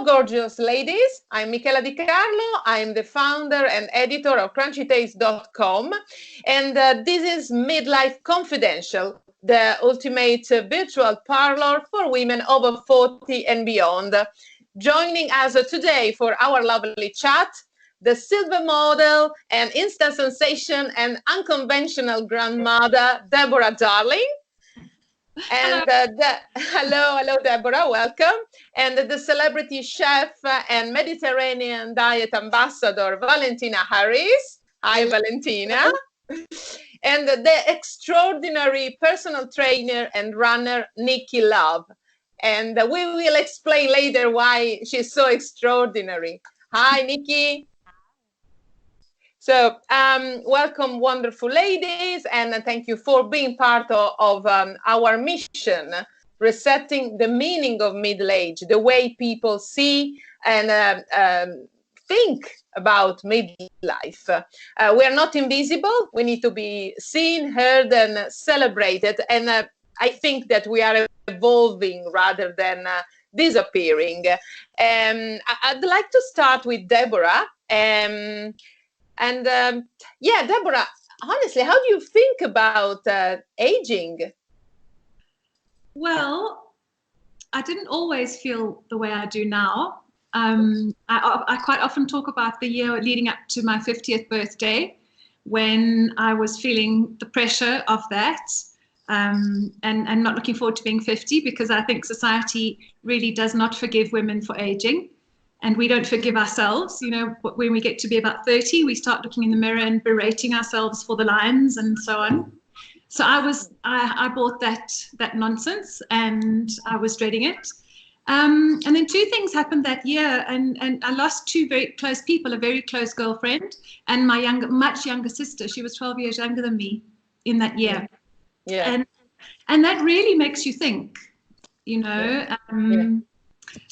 Hello, gorgeous ladies. I'm Michela Di Carlo. I'm the founder and editor of CrunchyTales.com. And this is Midlife Confidential, the ultimate virtual parlor for women over 40 and beyond. Joining us today for our lovely chat, the silver model and instant sensation and unconventional grandmother, Deborah Darling. And hello, Deborah, welcome. And the celebrity chef and Mediterranean diet ambassador, Valentina Harris. Hi, Valentina. And the extraordinary personal trainer and runner, Nikki Love. And we will explain later why she's so extraordinary. Hi, Nikki. So welcome, wonderful ladies, and thank you for being part of our mission, resetting the meaning of middle age, the way people see and think about midlife. We are not invisible. We need to be seen, heard, and celebrated. And I think that we are evolving rather than disappearing. I'd like to start with Deborah. Yeah, Deborah, honestly, how do you think about aging? Well, I didn't always feel the way I do now. I quite often talk about the year leading up to my 50th birthday, when I was feeling the pressure of that and not looking forward to being 50, because I think society really does not forgive women for aging. And we don't forgive ourselves. You know, when we get to be about 30, we start looking in the mirror and berating ourselves for the lines and so on. So I bought that nonsense, and I was dreading it. And then two things happened that year, and I lost two very close people, a very close girlfriend and my much younger sister. She was 12 years younger than me in that year. Yeah. And that really makes you think, you know.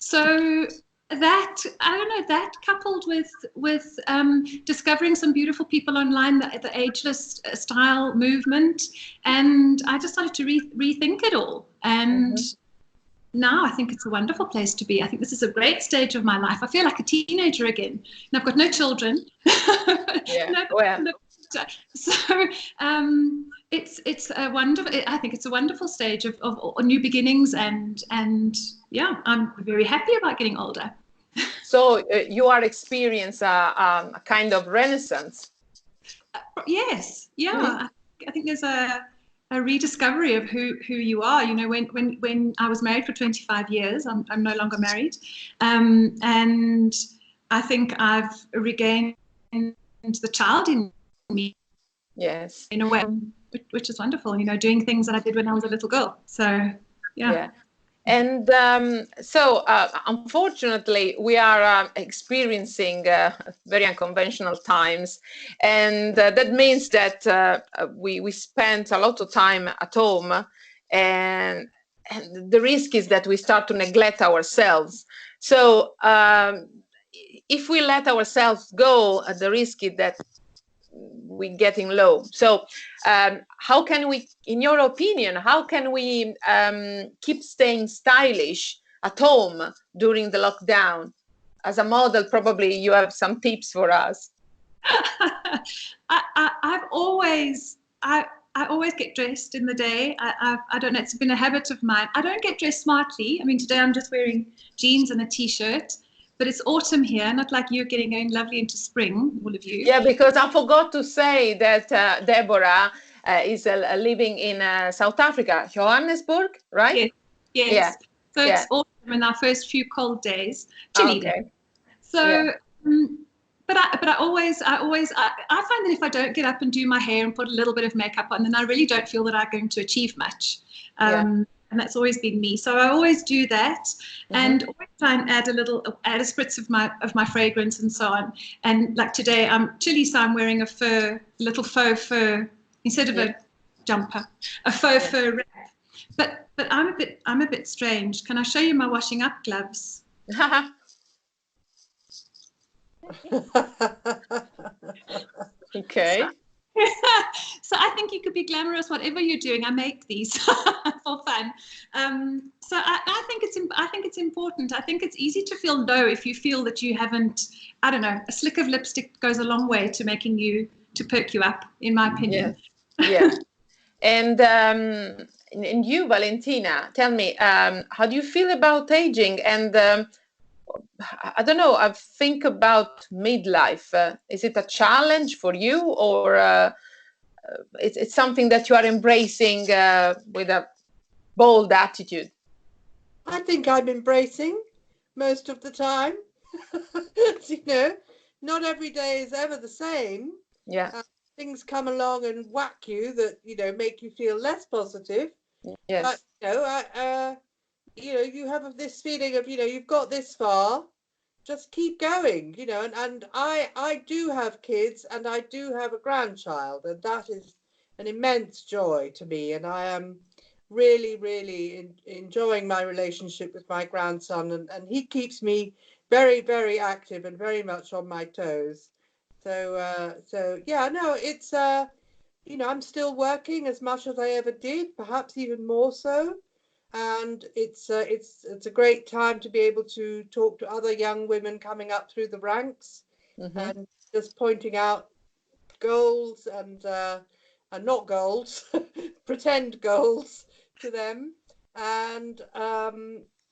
So that, I don't know, that coupled with discovering some beautiful people online, the ageless style movement, and I just started to rethink it all. And now I think it's a wonderful place to be. I think this is a great stage of my life. I feel like a teenager again. And I've got no children. So it's a wonderful. I think it's a wonderful stage of new beginnings, and yeah, I'm very happy about getting older. So you are experiencing a kind of renaissance. Yes, yeah. I think there's a rediscovery of who you are. You know, when I was married for 25 years, I'm no longer married, and I think I've regained the child in me. Yes, in a way, which is wonderful. You know, doing things that I did when I was a little girl. So yeah. And so, unfortunately, we are experiencing very unconventional times, and that means that we spend a lot of time at home, and the risk is that we start to neglect ourselves. So, if we let ourselves go, the risk is that we're getting low. So how can we, in your opinion, how can we keep staying stylish at home during the lockdown? As a model, probably you have some tips for us. I always get dressed in the day. I don't know, it's been a habit of mine. I don't get dressed smartly. I mean, today I'm just wearing jeans and a t-shirt. But it's autumn here, not like you're going lovely into spring, all of you. Yeah, because I forgot to say that Deborah is living in South Africa, Johannesburg, right? Yes. Yeah. So it's autumn in our first few cold days, chilly days. So, but I always I find that if I don't get up and do my hair and put a little bit of makeup on, then I really don't feel that I'm going to achieve much. And that's always been me. So I always do that, and always try and add a spritz of my fragrance and so on. And like today, I'm chilly, so I'm wearing a little faux fur instead of a jumper, a faux fur wrap. But I'm a bit strange. Can I show you my washing up gloves? Okay. So I think you could be glamorous, whatever you're doing. I make these for fun. So I think it's important. I think it's easy to feel low if you feel that you haven't. I don't know. A slick of lipstick goes a long way to making you to perk you up, in my opinion. Yeah. And you, Valentina, tell me, how do you feel about aging? And I don't know. I think about midlife. Is it a challenge for you, or it's something that you are embracing with a bold attitude? I think I'm embracing most of the time. You know, not every day is ever the same. Yeah. Things come along and whack you that, make you feel less positive. But, Yes. you have this feeling of, you've got this far, just keep going, and I do have kids and I do have a grandchild, and that is an immense joy to me. And I am really, really enjoying my relationship with my grandson, and he keeps me very, very active and very much on my toes. So yeah, no, it's I'm still working as much as I ever did, perhaps even more so. And it's a great time to be able to talk to other young women coming up through the ranks, Mm-hmm. and just pointing out goals and not goals, pretend goals to them. And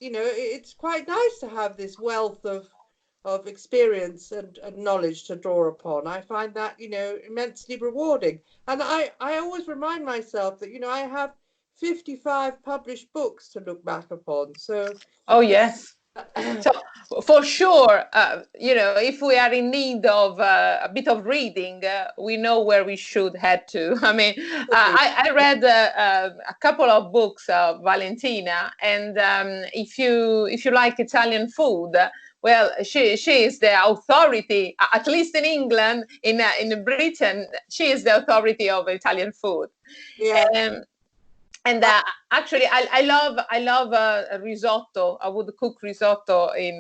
it's quite nice to have this wealth of experience and knowledge to draw upon. I find that, immensely rewarding. And I always remind myself that, I have 55 published books to look back upon. So, Oh, yes. So for sure, if we are in need of a bit of reading, we know where we should head to. I mean, I read a couple of books of Valentina, and if you like Italian food, well, she is the authority, at least in England. In Britain, she is the authority of Italian food. yeah. Um, and actually, I love a risotto. I would cook risotto in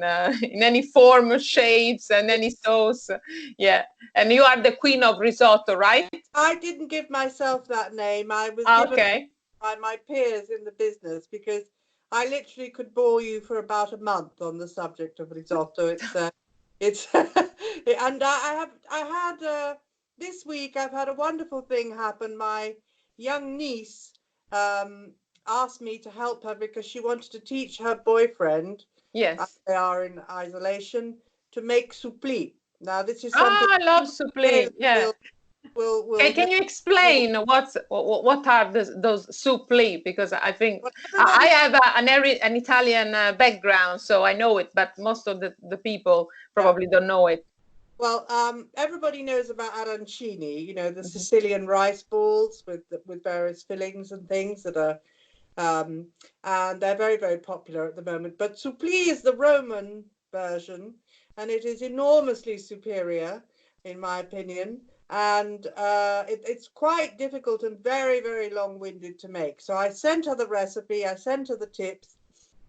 in any form, shapes, and any sauce. Yeah, and you are the queen of risotto, right? I didn't give myself that name. I was given Okay. by my peers in the business, because I literally could bore you for about a month on the subject of risotto. It's and I had this week I've had a wonderful thing happen. My young niece um, asked me to help her because she wanted to teach her boyfriend, Yes. they are in isolation, to make soupli. Now this is something I love suppli. Yeah. will Can you explain what are those suppli? Because I think I everybody. have an Italian background, so I know it, but most of the people Yeah. probably don't know it. Well, everybody knows about arancini, the Mhm. Sicilian rice balls with various fillings and things that are, and they're very, very popular at the moment. But supplì is the Roman version, and it is enormously superior, in my opinion. And it's quite difficult and very, very long-winded to make. So I sent her the recipe, I sent her the tips,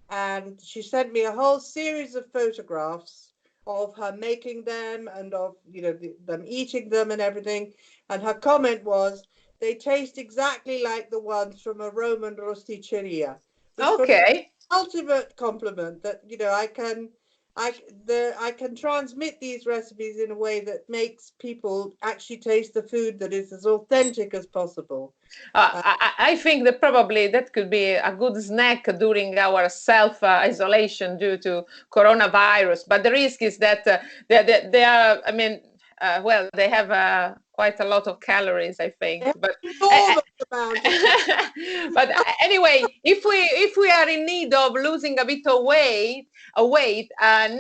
and she sent me a whole series of photographs of her making them and of them eating them and everything. And her comment was, they taste exactly like the ones from a Roman rosticceria, which for me is Okay. the ultimate compliment, that I can transmit these recipes in a way that makes people actually taste the food that is as authentic as possible. I think that probably that could be a good snack during our self isolation due to coronavirus. But the risk is that they are, I mean, well, they have quite a lot of calories, I think. But Enormous amount of but anyway, if we are in need of losing a bit of weight,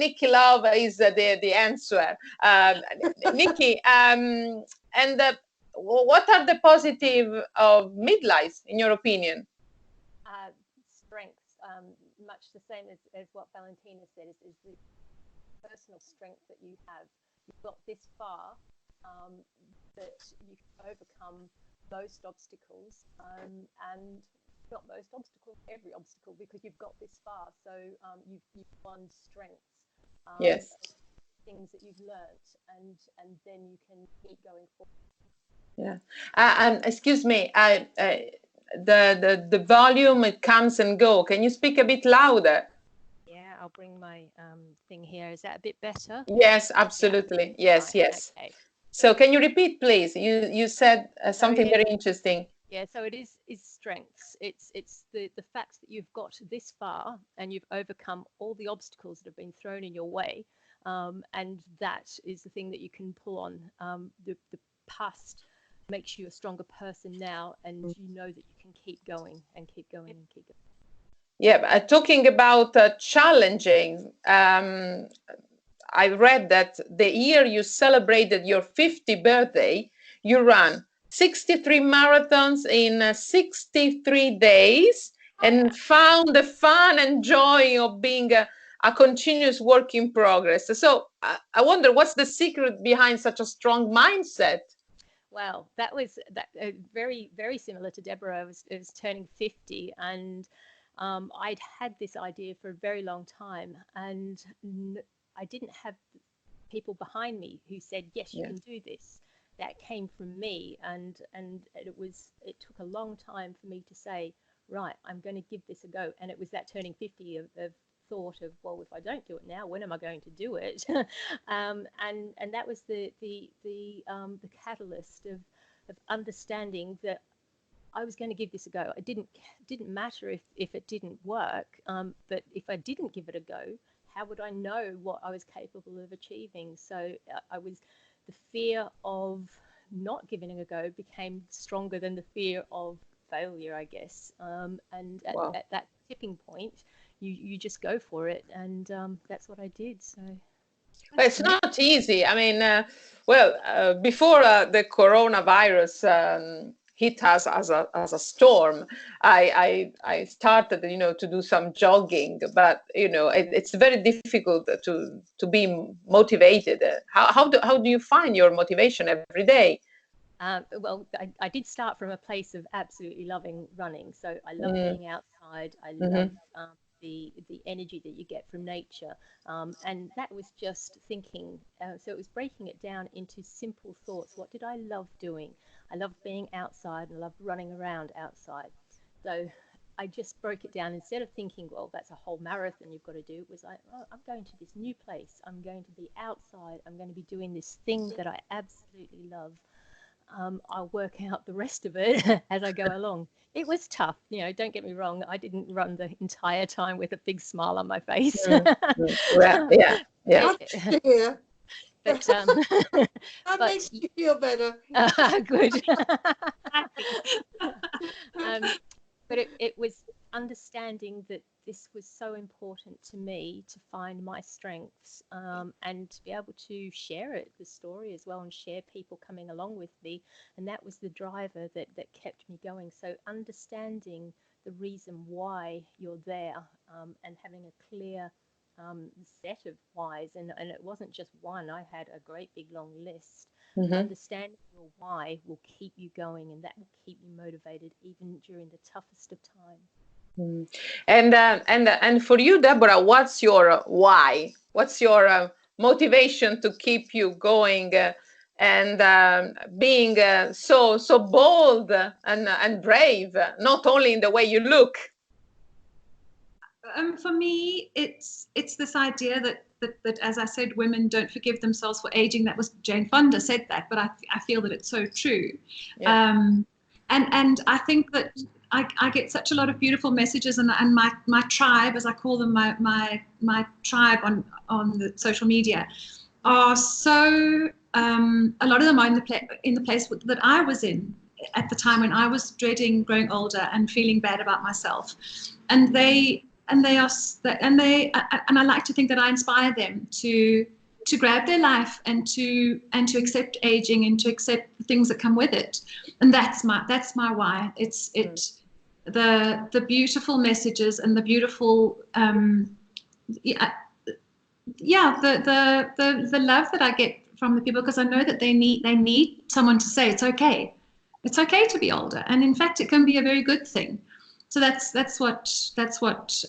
Nikki Love is the answer. Nikki, and what are the positive of midlife, in your opinion? Strengths, much the same as what Valentina said, is the personal strength that you have. You've got this far, that you can overcome most obstacles, and not most obstacles, every obstacle, because you've got this far. So you've won strengths, Yes. things that you've learnt, and then you can keep going forward. Yeah. And excuse me, the volume, it comes and go. Can you speak a bit louder? Yeah, I'll bring my thing here. Is that a bit better? Yes, absolutely. Yeah. Yes, Right, yes. okay. So can you repeat, please? You said something very interesting. Yeah, so it is strengths. It's the fact that you've got this far and you've overcome all the obstacles that have been thrown in your way, and that is the thing that you can pull on. The past makes you a stronger person now, and you know that you can keep going and keep going and keep going. Yeah, talking about challenging, I read that the year you celebrated your 50th birthday, you ran 63 marathons in 63 days and found the fun and joy of being a continuous work in progress. So I wonder, what's the secret behind such a strong mindset? Well, that was very, very similar to Deborah. I was turning 50, and I'd had this idea for a very long time, and I didn't have people behind me who said, yes, you can do this. That came from me, and it took a long time for me to say, right, I'm going to give this a go. And it was that turning 50 of thought of, well, if I don't do it now, when am I going to do it? And that was the catalyst of understanding that I was going to give this a go. It didn't matter if it didn't work, but if I didn't give it a go, how would I know what I was capable of achieving? So the fear of not giving it a go became stronger than the fear of failure, I guess. And at that tipping point, you just go for it, and that's what I did. So it's not easy. I mean, before the coronavirus hit us as a storm, I started, to do some jogging, but it's very difficult to be motivated. How do you find your motivation every day? Well, I did start from a place of absolutely loving running. So I love being outside. I love the energy that you get from nature. And that was just thinking. So it was breaking it down into simple thoughts. What did I love doing? I love being outside and I love running around outside. So I just broke it down. Instead of thinking, well, that's a whole marathon you've got to do, it was like, oh, I'm going to this new place. I'm going to be outside. I'm going to be doing this thing that I absolutely love. I'll work out the rest of it as I go along. It was tough, don't get me wrong. I didn't run the entire time with a big smile on my face. Yeah. But that makes you feel better. Good. But it was understanding that this was so important to me to find my strengths, and to be able to share the story as well, and share people coming along with me. And that was the driver that kept me going. So understanding the reason why you're there, and having a clear set of whys, and it wasn't just one. I had a great big long list. Understanding your why will keep you going, and that will keep you motivated even during the toughest of times. And for you, Deborah, what's your why? What's your motivation to keep you going and being so bold and brave, not only in the way you look? For me, it's this idea that as I said, women don't forgive themselves for aging. That was Jane Fonda said that, but I feel that it's so true. Yeah. And I think that I get such a lot of beautiful messages, and my tribe, as I call them, my tribe on the social media, are so a lot of them are in the place that I was in at the time when I was dreading growing older and feeling bad about myself, and I like to think that I inspire them to grab their life and to accept aging and to accept the things that come with it. And that's my why. It's the beautiful messages and the beautiful the love that I get from the people, because I know that they need someone to say it's okay to be older, and in fact it can be a very good thing. So that's what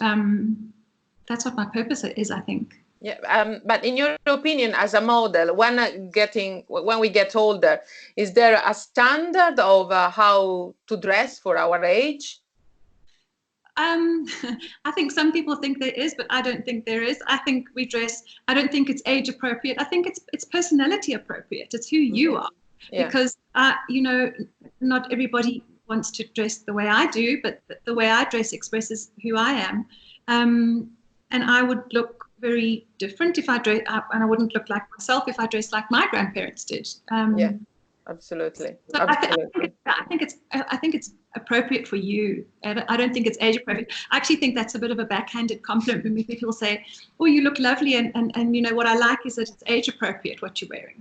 my purpose is, I think. Yeah, but in your opinion, as a model, when we get older, is there a standard of how to dress for our age? I think some people think there is, but I don't think there is. I think we dress. I don't think it's age appropriate. I think it's personality appropriate. It's who you are, because not everybody wants to dress the way I do, but the way I dress expresses who I am. And I would look very different if I dress, and I wouldn't look like myself if I dressed like my grandparents did. Yeah, absolutely. So Absolutely. I think it's appropriate for you. I don't think it's age appropriate. I actually think that's a bit of a backhanded compliment when people say, "Oh, you look lovely," and you know what I like is that it's age appropriate what you're wearing.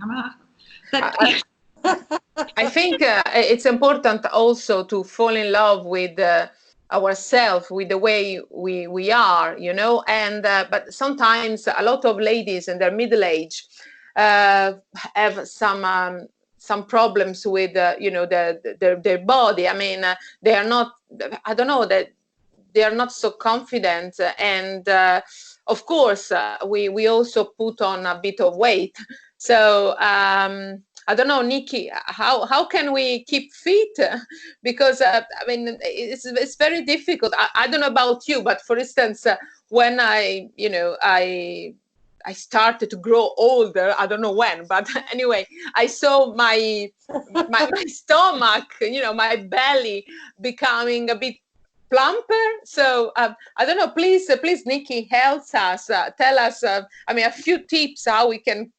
I think it's important also to fall in love with ourselves, with the way we are, you know. And but sometimes a lot of ladies in their middle age have some problems with their body. I mean, they are not. I don't know that they are not so confident, and of course we also put on a bit of weight. So I don't know, Nikki, how can we keep fit? Because I mean, it's very difficult. I don't know about you, but for instance, when I started to grow older, I don't know when, but anyway, I saw my stomach, my belly becoming a bit plumper. So I don't know, please, Nikki, help us, tell us, I mean, a few tips how we can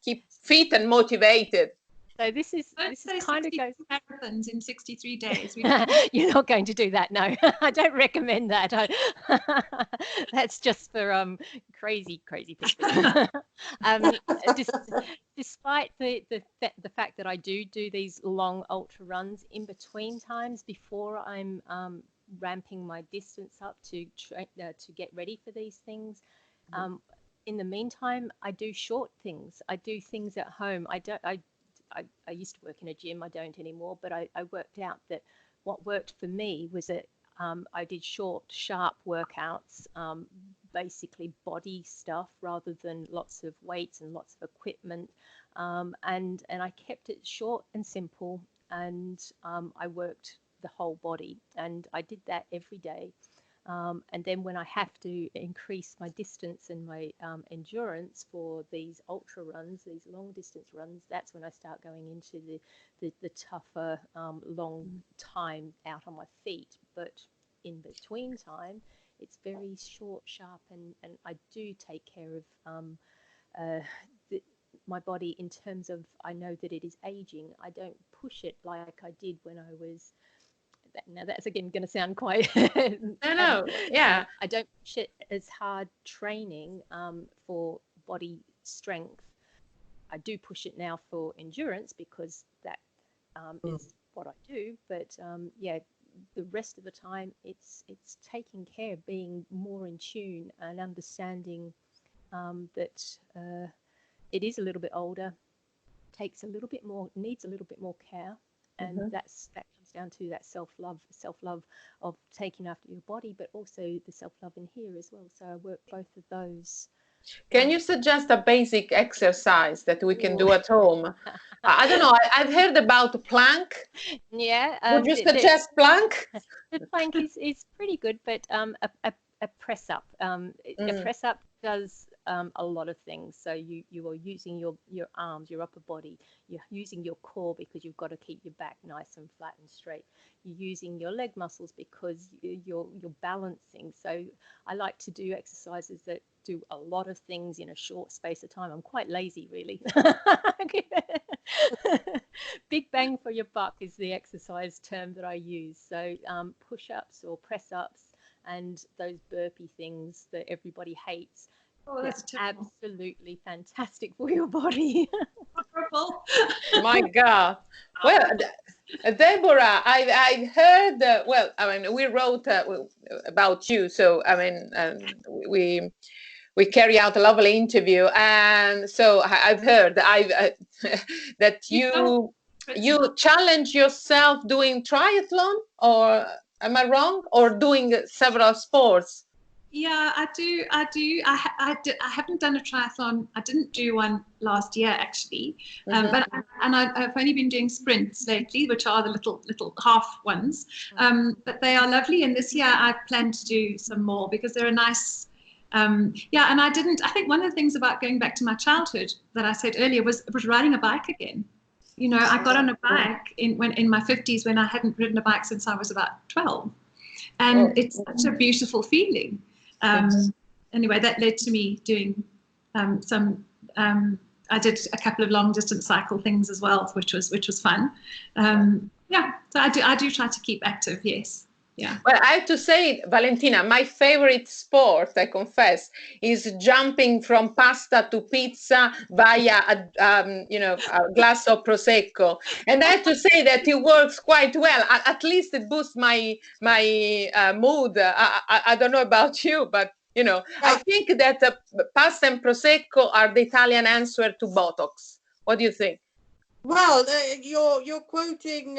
keep fit and motivated. So this is kind of goes marathons in 63 days. You're not going to do that, no. I don't recommend that. That's just for crazy people. Despite the fact that I do these long ultra runs in between times before I'm ramping my distance up to get ready for these things. In the meantime, I do short things. I do things at home. I used to work in a gym. I don't anymore, but I worked out that what worked for me was that I did short, sharp workouts, basically body stuff rather than lots of weights and lots of equipment. And I kept it short and simple, and I worked the whole body, and I did that every day. And then when I have to increase my distance and my endurance for these ultra runs, these long distance runs, that's when I start going into the tougher long time out on my feet. But in between time, it's very short, sharp, and I do take care of my body in terms of, I know that it is aging. I don't push it like I did when I was. Now that's again going to sound quite yeah, I don't push it as hard training for body strength. I do push it now for endurance because that is what I do, but the rest of the time it's taking care, being more in tune and understanding that it is a little bit older, needs a little bit more care. And that comes down to that self-love of taking after your body, but also the self-love in here as well. So I work both of those. Can you suggest a basic exercise that we can do at home? I don't know. I've heard about plank. Yeah. Would you suggest plank? The plank is pretty good, but a press up. A press up does a lot of things. So you are using your arms, your upper body. You're using your core because you've got to keep your back nice and flat and straight. You're using your leg muscles because you're balancing. So I like to do exercises that do a lot of things in a short space of time. I'm quite lazy, really. Big bang for your buck is the exercise term that I use. So push-ups or press-ups and those burpee things that everybody hates. Oh, that's absolutely fantastic for your body. My God. Well, Deborah, I heard, well, I mean, we wrote about you. So, I mean, we carry out a lovely interview. And so I've heard that you challenge yourself doing triathlon, or am I wrong? Or doing several sports? Yeah, I do. I haven't done a triathlon. I didn't do one last year actually, but I've only been doing sprints lately, which are the little half ones. But they are lovely. And this year I plan to do some more because they're a nice. Yeah, and I didn't. I think one of the things about going back to my childhood that I said earlier was riding a bike again. You know, I got on a bike in my 50s when I hadn't ridden a bike since I was about 12, and it's such a beautiful feeling. Anyway, that led to me doing some. I did a couple of long distance cycle things as well, which was fun. Yeah, so I do try to keep active. Yes. Yeah. Well, I have to say, Valentina, my favorite sport, I confess, is jumping from pasta to pizza via a glass of prosecco. And I have to say that it works quite well. At least it boosts my mood. I don't know about you, but I think that pasta and prosecco are the Italian answer to Botox. What do you think? Well, you're quoting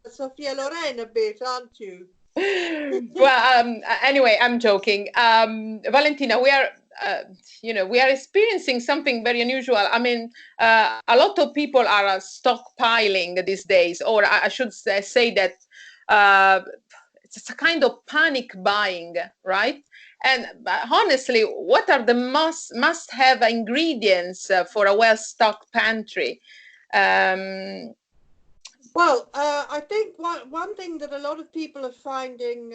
Sophia Loren a bit, aren't you? Well, anyway, I'm joking. Valentina, we are experiencing something very unusual. I mean, a lot of people are stockpiling these days, or I should say that it's a kind of panic buying, right? And honestly, what are the must-have ingredients for a well-stocked pantry? Well, I think one thing that a lot of people are finding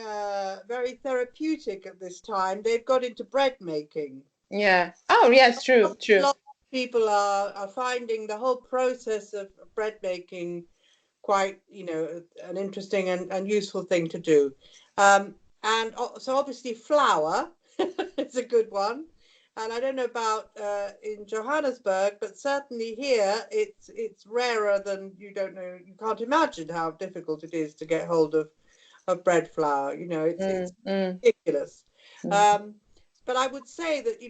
very therapeutic at this time, they've got into bread making. Yeah. Oh, yes, true. A lot of people are finding the whole process of bread making quite, an interesting and useful thing to do. And so obviously flour is a good one. And I don't know about in Johannesburg, but certainly here it's rarer than you can't imagine how difficult it is to get hold of bread flour. It's ridiculous. But I would say that,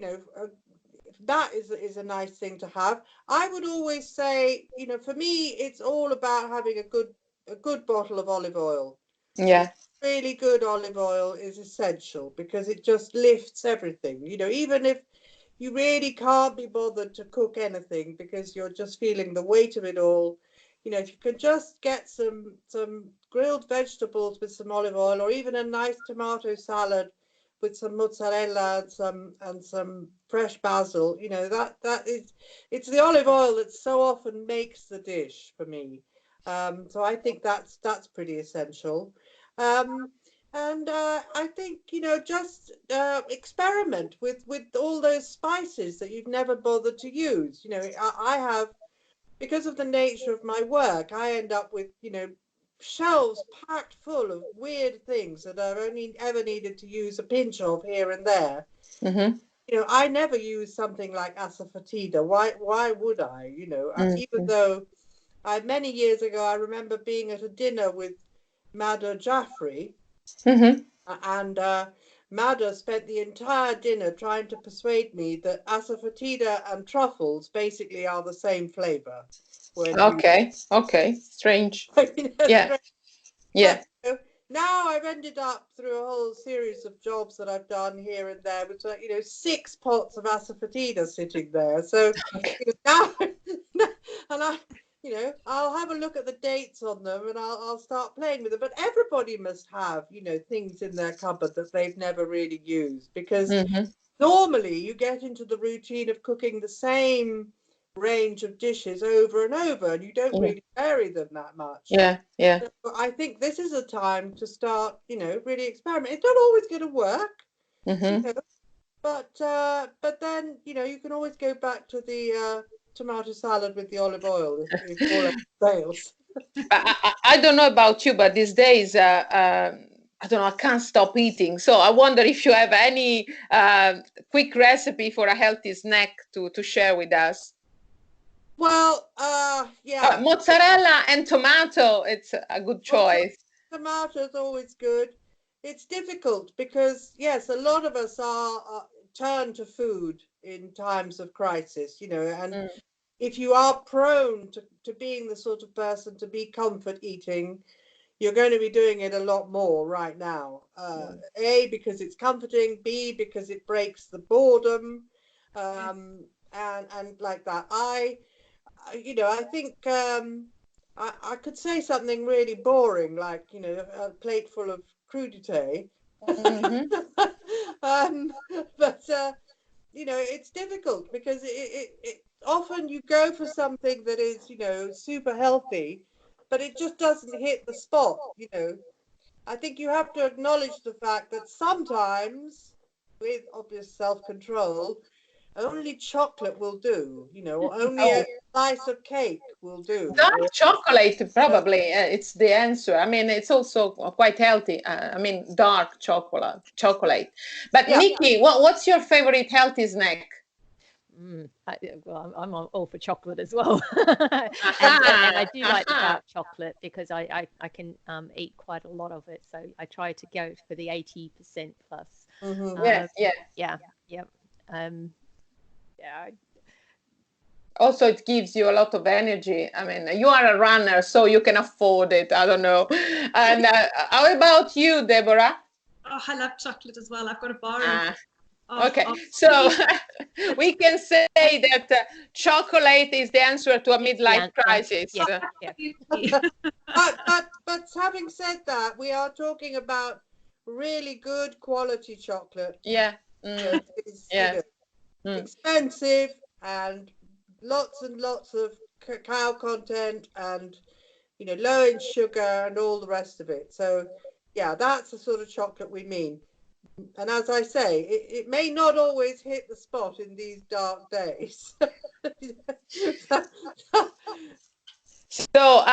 that is a nice thing to have. I would always say, for me, it's all about having a good bottle of olive oil. Yeah. Really good olive oil is essential because it just lifts everything. Even if you really can't be bothered to cook anything because you're just feeling the weight of it all, if you could just get some grilled vegetables with some olive oil, or even a nice tomato salad with some mozzarella and some fresh basil, it's the olive oil that so often makes the dish for me. So I think that's pretty essential. And I think, just experiment with all those spices that you've never bothered to use. I have, because of the nature of my work, I end up with, shelves packed full of weird things that I've only ever needed to use a pinch of here and there. I never use something like asafoetida. Why would I? Even though many years ago, I remember being at a dinner with Madhur Jaffrey, and Madhur spent the entire dinner trying to persuade me that asafoetida and truffles basically are the same flavor. Okay, strange. Yeah. But, now I've ended up through a whole series of jobs that I've done here and there with 6 pots of asafoetida sitting there. So now, and I'll have a look at the dates on them and I'll start playing with them. But everybody must have, things in their cupboard that they've never really used, because normally you get into the routine of cooking the same range of dishes over and over, and you don't really vary them that much. Yeah. So I think this is a time to start, really experiment. It's not always going to work, but then, you can always go back to the tomato salad with the olive oil if all else fails. I don't know about you, but these days, I don't know, I can't stop eating. So I wonder if you have any quick recipe for a healthy snack to share with us. Well, yeah. Mozzarella and tomato, it's a good choice. Tomato is always good. It's difficult because, yes, a lot of us are turn to food in times of crisis, and if you are prone to being the sort of person to be comfort eating, you're going to be doing it a lot more right now. A, because it's comforting. B, because it breaks the boredom, and like that. I think I could say something really boring, like, a plate full of crudité. But it's difficult because it often you go for something that is, super healthy, but it just doesn't hit the spot. I think you have to acknowledge the fact that sometimes, with obvious self-control, only chocolate will do, or only a slice of cake will do. Dark chocolate, probably, it's the answer. I mean, it's also quite healthy. I mean, dark chocolate. But Nikki, what's your favorite healthy snack? I'm all for chocolate as well. and I do like the dark chocolate because I can eat quite a lot of it. So I try to go for the 80% plus. Yeah. Also, it gives you a lot of energy. I mean, you are a runner, so you can afford it. I don't know. And how about you, Deborah? Oh, I love chocolate as well. I've got a bar okay, so we can say that chocolate is the answer to a midlife crisis. But having said that, we are talking about really good quality chocolate. Expensive and lots of cacao content and low in sugar and all the rest of it. So yeah, that's the sort of chocolate we mean. And as I say, it may not always hit the spot in these dark days. So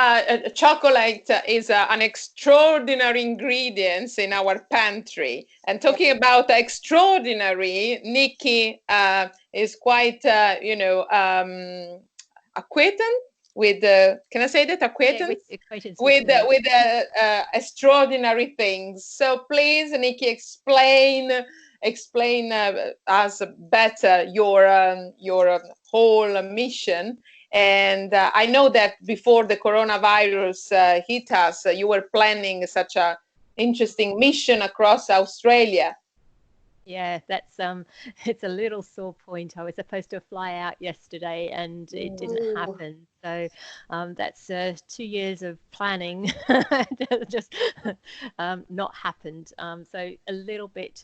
chocolate is an extraordinary ingredient in our pantry. And talking about extraordinary, Nikki is quite, acquainted with, can I say that, acquaintance? With extraordinary things. So please, Nikki, explain us better your whole mission. And I know that before the coronavirus hit us, you were planning such an interesting mission across Australia. Yeah, that's it's a little sore point. I was supposed to fly out yesterday and it didn't happen. So that's 2 years of planning just not happened. So a little bit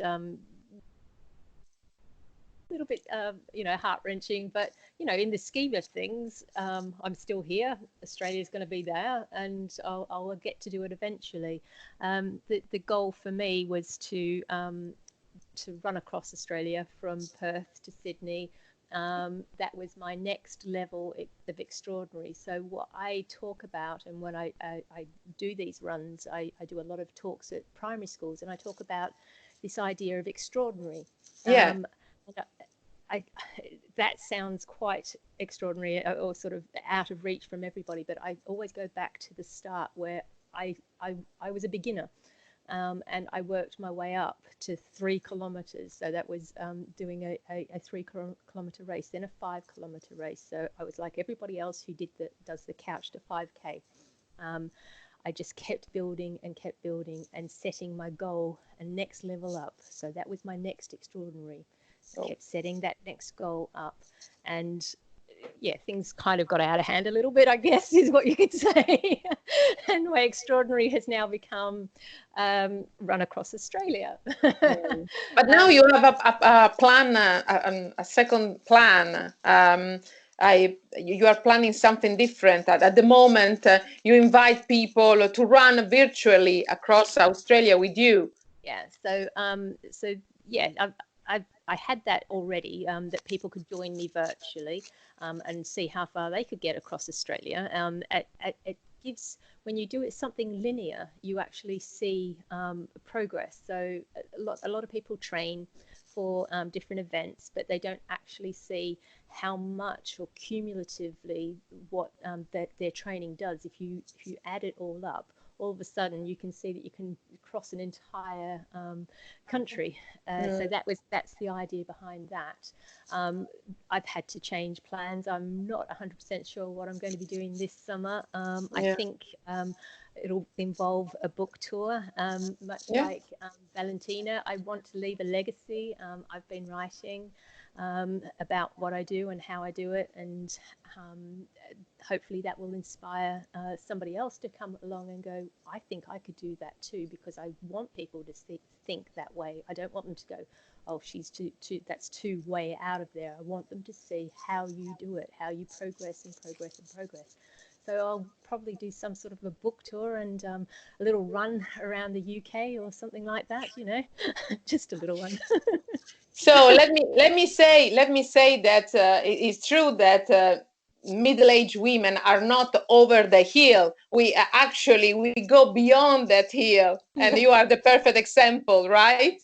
heart-wrenching, but in the scheme of things, I'm still here. Australia's going to be there, and I'll get to do it eventually. The goal for me was to run across Australia from Perth to Sydney. That was my next level of extraordinary. So what I talk about, and when I do these runs, I do a lot of talks at primary schools, and I talk about this idea of extraordinary. That sounds quite extraordinary or sort of out of reach from everybody, but I always go back to the start where I was a beginner. And I worked my way up to 3 kilometers. So that was doing a 3 kilometer race, then a 5 kilometer race. So I was like everybody else who does the couch to 5K. I just kept building and setting my goal and next level up. So that was my next extraordinary. Kept setting that next goal up, and things kind of got out of hand a little bit, I guess, is what you could say. And my extraordinary has now become run across Australia. But now you have a plan, a second plan. You are planning something different. At the moment, you invite people to run virtually across Australia with you. Yeah. I had that already, that people could join me virtually and see how far they could get across Australia. It gives, when you do it something linear, you actually see progress. So a lot of people train for different events, but they don't actually see how much or cumulatively what their training does. If you add it all up, all of a sudden you can see that you can cross an entire country. So that's the idea behind that. I've had to change plans. I'm not 100% sure what I'm going to be doing this summer. I think it'll involve a book tour, much like Valentina. I want to leave a legacy. I've been writing about what I do and how I do it, and hopefully that will inspire somebody else to come along and go, I think I could do that too, because I want people to think that way. I don't want them to go, oh, she's that's too way out of there. I want them to see how you do it, how you progress and progress and progress. So I'll probably do some sort of a book tour and a little run around the UK or something like that, you know, just a little one. So let me say that it's true that middle-aged women are not over the hill. We go beyond that hill, and you are the perfect example, right?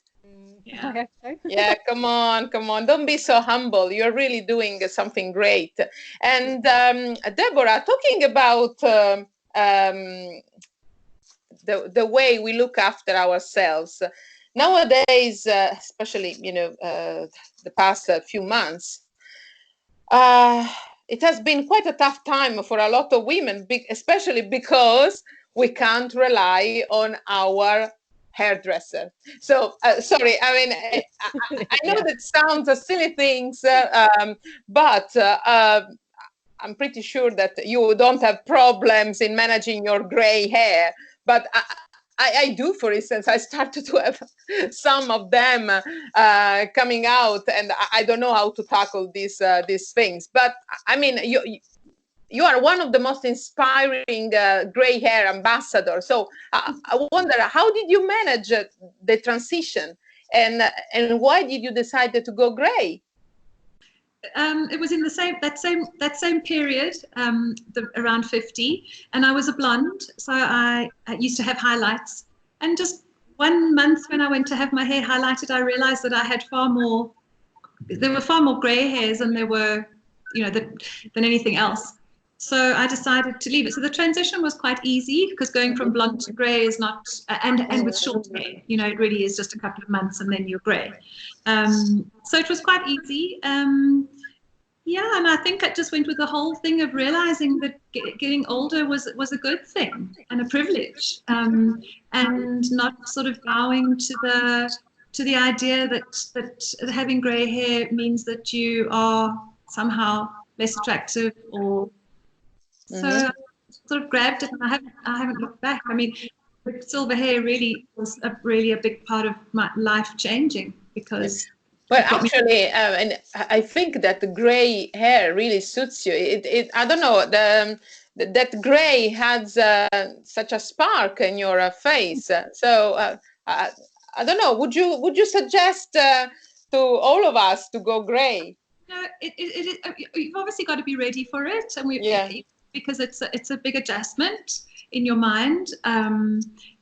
Yeah. I hope so. Yeah, come on. Don't be so humble. You're really doing something great. And Deborah, talking about the way we look after ourselves nowadays, especially the past few months, it has been quite a tough time for a lot of women, especially because we can't rely on our hairdresser. So sorry, I mean, I know that sounds silly things, but I'm pretty sure that you don't have problems in managing your gray hair. But I do, for instance. I started to have some of them coming out, and I don't know how to tackle these things. But I mean, you are one of the most inspiring gray hair ambassadors. So I wonder, how did you manage the transition, and why did you decide to go gray? It was in that same period, around 50, and I was a blonde, so I used to have highlights. And just 1 month when I went to have my hair highlighted, I realized that I had there were far more grey hairs than there were, than anything else. So I decided to leave it. So the transition was quite easy, because going from blonde to grey is not, and with short hair, it really is just a couple of months and then you're grey. So it was quite easy. And I think I just went with the whole thing of realizing that getting older was a good thing and a privilege, and not sort of bowing to the idea that having grey hair means that you are somehow less attractive, or so I sort of grabbed it, and I haven't looked back. I mean, silver hair really was a big part of my life changing, because. Well, actually, and I think that the gray hair really suits you. I don't know, that gray has such a spark in your face. So I don't know. Would you suggest to all of us to go gray? No, you've obviously got to be ready for it, and because it's a big adjustment in your mind,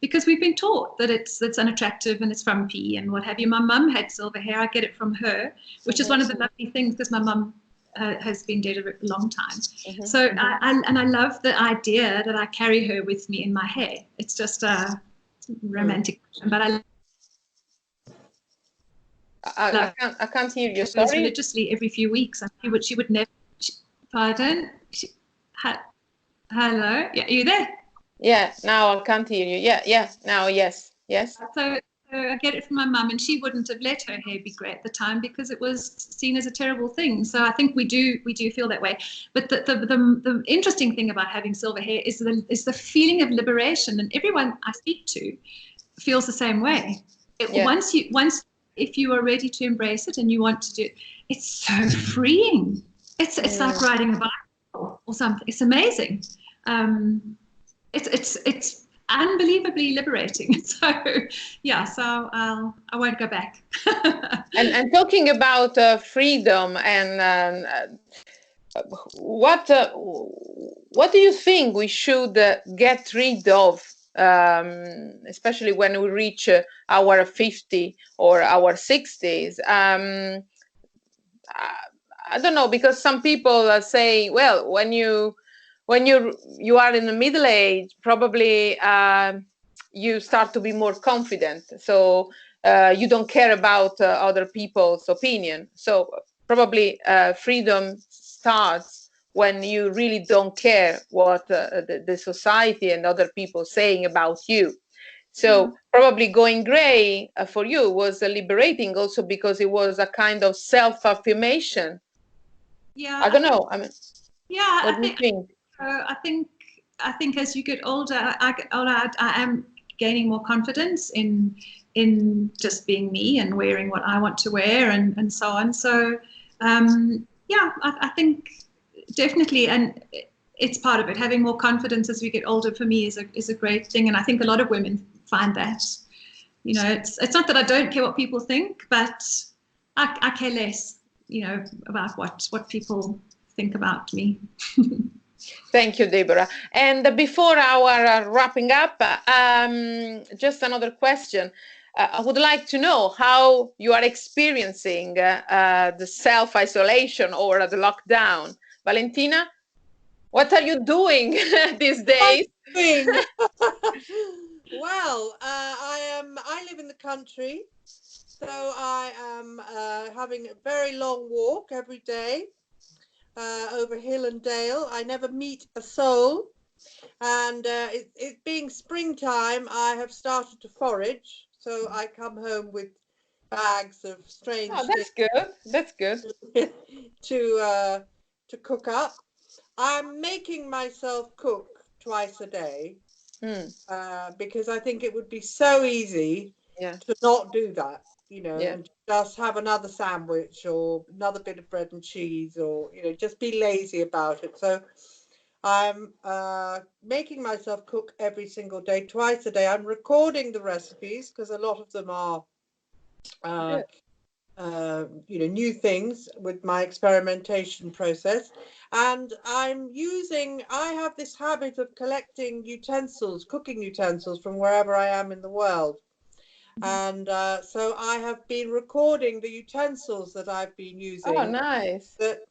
because we've been taught that it's unattractive and it's frumpy and what have you. My mum had silver hair. I get it from her, which is one of the lovely things, because my mum has been dead a long time. So I love the idea that I carry her with me in my hair. It's just a romantic, but I can't hear you. Sorry. Religiously every few weeks, and she would never. Pardon. Hello. Yeah, are you there? Yeah, now I can't hear you. Yeah, now yes. So I get it from my mum, and she wouldn't have let her hair be grey at the time because it was seen as a terrible thing. So I think we do feel that way. But the interesting thing about having silver hair is the feeling of liberation, and everyone I speak to feels the same way. Once if you are ready to embrace it and you want to do it, it's so freeing. It's like riding a bike or something. It's amazing. It's unbelievably liberating. So I won't go back. and talking about freedom, and what do you think we should get rid of, especially when we reach our 50 or our 60s? I don't know, because some people say, well, when you when you are in the middle age, probably you start to be more confident. So you don't care about other people's opinion. So probably freedom starts when you really don't care what the society and other people saying about you. So probably going gray for you was liberating also because it was a kind of self-affirmation. Yeah, I don't know. I mean, yeah, what do you think? I think as you get older, I am gaining more confidence in just being me and wearing what I want to wear and so on. So yeah, I think definitely, and it's part of it. Having more confidence as we get older for me is a great thing, and I think a lot of women find that. You know, it's not that I don't care what people think, but I care less, you know, about what people think about me. Thank you, Deborah. And before our wrapping up, just another question. I would like to know how you are experiencing the self-isolation or the lockdown. Valentina, what are you doing these days? Well, I live in the country, so I am having a very long walk every day over hill and dale. I never meet a soul, and it being springtime, I have started to forage. So I come home with bags of strange Oh, that's good. That's good. things to cook up. I'm making myself cook twice a day. Because I think it would be so easy to not do that, you know, and just have another sandwich or another bit of bread and cheese, or, you know, just be lazy about it. So I'm making myself cook every single day, twice a day. I'm recording the recipes because a lot of them are you know, new things with my experimentation process. And I have this habit of collecting utensils, cooking utensils from wherever I am in the world. And so I have been recording the utensils that I've been using. Oh, nice. That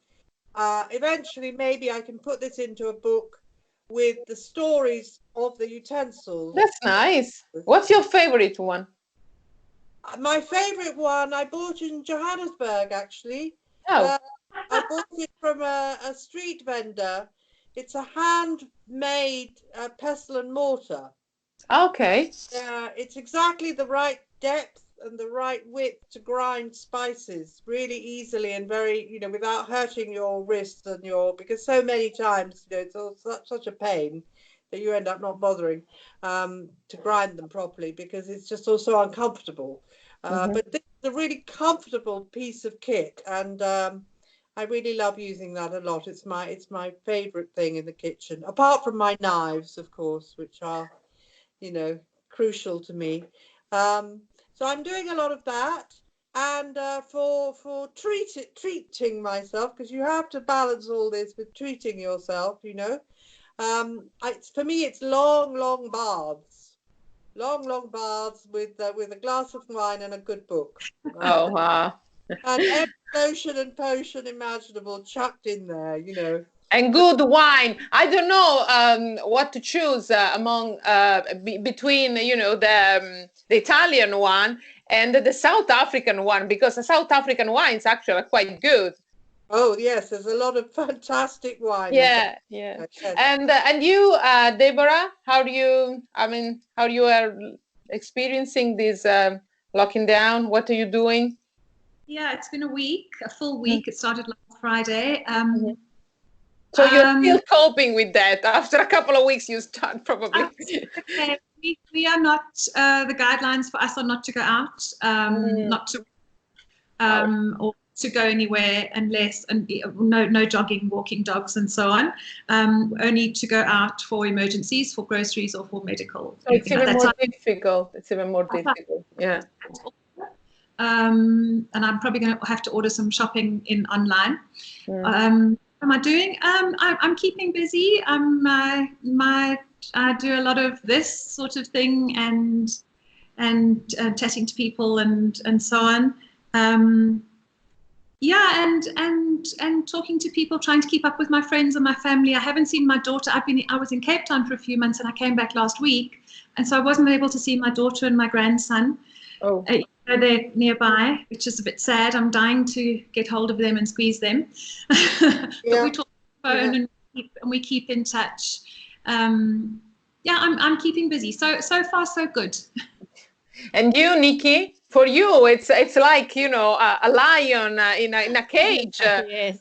eventually maybe I can put this into a book with the stories of the utensils. That's nice. What's your favorite one? My favorite one I bought in Johannesburg, actually. Oh. I bought it from a street vendor. It's a handmade pestle and mortar. Okay. It's exactly the right depth and the right width to grind spices really easily and very, you know, without hurting your wrists and because so many times, you know, it's all such a pain that you end up not bothering to grind them properly because it's just also uncomfortable. But this is a really comfortable piece of kit, and I really love using that a lot. It's my favorite thing in the kitchen, apart from my knives, of course, which are, you know, crucial to me. So I'm doing a lot of that, and for treating myself, because you have to balance all this with treating yourself, you know. For me, it's long baths, long baths with a glass of wine and a good book. Oh, wow. And every lotion and potion imaginable chucked in there, you know. And good wine. I don't know what to choose among between, you know, the Italian one and the South African one, because the South African wines actually are quite good. Oh yes, there's a lot of fantastic wine. Yeah. Yes. And you, Deborah, how you are experiencing this locking down? What are you doing? Yeah, it's been a full week. It started last Friday. So you're still coping with that. After a couple of weeks, you start probably. Okay. We are not. The guidelines for us are not to go out, not to, or to go anywhere unless no jogging, walking dogs, and so on. Only to go out for emergencies, for groceries, or for medical. So it's even more difficult. It's even more difficult. Yeah. And I'm probably going to have to order some shopping in online. What am I doing? I'm keeping busy. I do a lot of this sort of thing and chatting to people and so on. Yeah, and talking to people, trying to keep up with my friends and my family. I haven't seen my daughter. I was in Cape Town for a few months, and I came back last week, and so I wasn't able to see my daughter and my grandson. Oh, They're nearby, which is a bit sad. I'm dying to get hold of them and squeeze them. But Yeah. we talk on the phone, and we keep in touch. Yeah, I'm keeping busy. So far so good. and you, Nikki? For you, it's like, you know, a lion in a cage. Yes.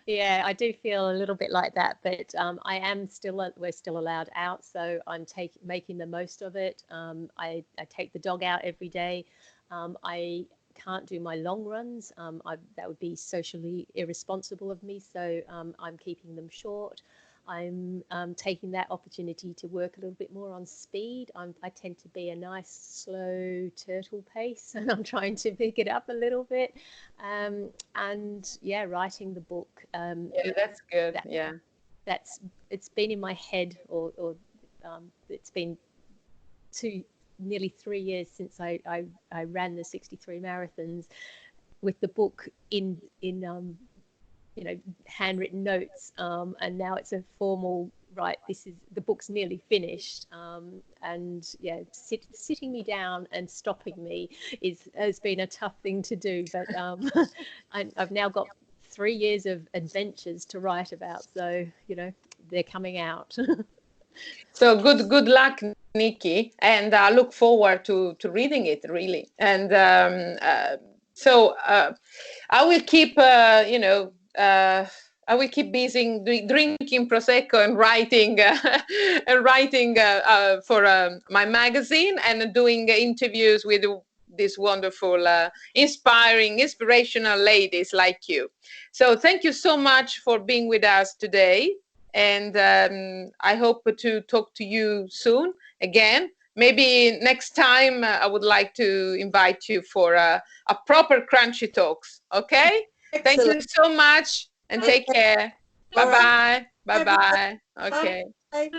Yeah, I do feel a little bit like that, but I am still, we're still allowed out, so I'm making the most of it. I take the dog out every day. I can't do my long runs. That would be socially irresponsible of me, so I'm keeping them short. I'm taking that opportunity to work a little bit more on speed. I tend to be a nice, slow turtle pace, and I'm trying to pick it up a little bit. And yeah, writing the book. Yeah, that's good. Yeah. It's been in my head, or it's been nearly 3 years since I ran the 63 marathons with the book in you know, handwritten notes, and now it's a formal, right, this is, the book's nearly finished, and yeah, sitting me down and stopping me has been a tough thing to do, but I've now got 3 years of adventures to write about, so you know, they're coming out. So good luck, Nikki, and I look forward to reading it, really. And so I will keep, you know, I will keep busy drinking prosecco and writing and writing for my magazine, and doing interviews with these wonderful, inspirational ladies like you. So thank you so much for being with us today. And I hope to talk to you soon again. Maybe next time I would like to invite you for a proper Crunchy Talks. Okay? Thank you so much, and take care. Bye bye. Bye bye. Okay. Bye.